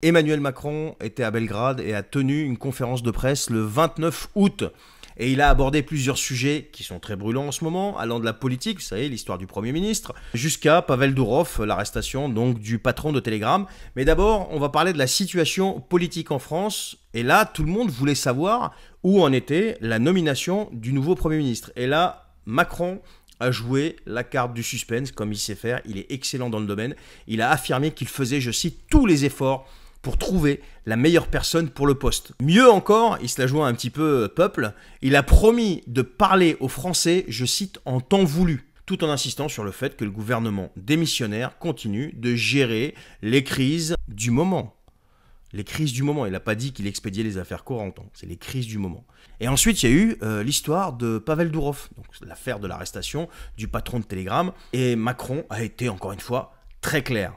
Emmanuel Macron était à Belgrade et a tenu une conférence de presse le 29 août. Et il a abordé plusieurs sujets qui sont très brûlants en ce moment, allant de la politique, vous savez, l'histoire du Premier ministre, jusqu'à Pavel Durov, l'arrestation donc du patron de Telegram. Mais d'abord, on va parler de la situation politique en France. Et là, tout le monde voulait savoir où en était la nomination du nouveau Premier ministre. Et là, Macron a joué la carte du suspense comme il sait faire. Il est excellent dans le domaine. Il a affirmé qu'il faisait, je cite, tous les efforts pour trouver la meilleure personne pour le poste. Mieux encore, il se la joue un petit peu peuple, il a promis de parler aux Français, je cite, en temps voulu, tout en insistant sur le fait que le gouvernement démissionnaire continue de gérer les crises du moment. Les crises du moment, il n'a pas dit qu'il expédiait les affaires courantes, c'est les crises du moment. Et ensuite, il y a eu l'histoire de Pavel Durov, donc l'affaire de l'arrestation du patron de Telegram, et Macron a été, encore une fois, très clair.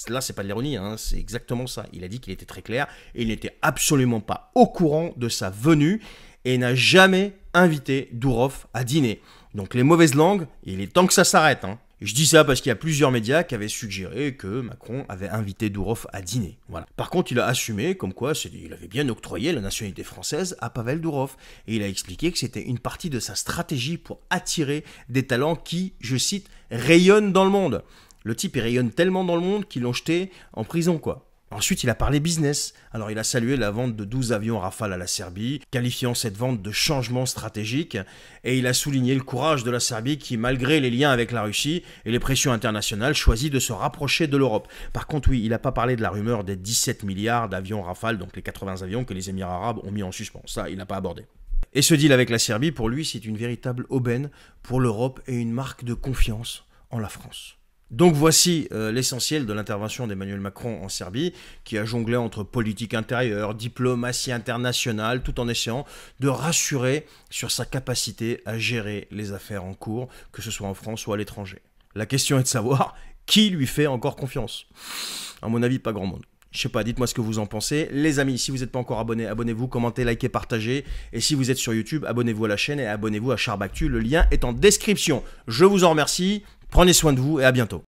Là, c'est pas de l'ironie, c'est exactement ça. Il a dit qu'il était très clair et il n'était absolument pas au courant de sa venue et n'a jamais invité Durov à dîner. Donc les mauvaises langues, il est temps que ça s'arrête. Je dis ça parce qu'il y a plusieurs médias qui avaient suggéré que Macron avait invité Durov à dîner. Voilà. Par contre, il a assumé comme quoi il avait bien octroyé la nationalité française à Pavel Durov. Et il a expliqué que c'était une partie de sa stratégie pour attirer des talents qui, je cite, rayonnent dans le monde. Le type, il rayonne tellement dans le monde qu'ils l'ont jeté en prison, quoi. Ensuite, il a parlé business. Alors, il a salué la vente de 12 avions Rafale à la Serbie, qualifiant cette vente de changement stratégique. Et il a souligné le courage de la Serbie qui, malgré les liens avec la Russie et les pressions internationales, choisit de se rapprocher de l'Europe. Par contre, oui, il n'a pas parlé de la rumeur des 17 milliards d'avions Rafale, donc les 80 avions que les Émirats arabes ont mis en suspens. Ça, il n'a pas abordé. Et ce deal avec la Serbie, pour lui, c'est une véritable aubaine pour l'Europe et une marque de confiance en la France. Donc voici l'essentiel de l'intervention d'Emmanuel Macron en Serbie, qui a jonglé entre politique intérieure, diplomatie internationale, tout en essayant de rassurer sur sa capacité à gérer les affaires en cours, que ce soit en France ou à l'étranger. La question est de savoir qui lui fait encore confiance. À mon avis, pas grand monde. Je sais pas, dites-moi ce que vous en pensez. Les amis, si vous n'êtes pas encore abonnés, abonnez-vous, commentez, likez, partagez. Et si vous êtes sur YouTube, abonnez-vous à la chaîne et abonnez-vous à Charbactu. Le lien est en description. Je vous en remercie. Prenez soin de vous et à bientôt.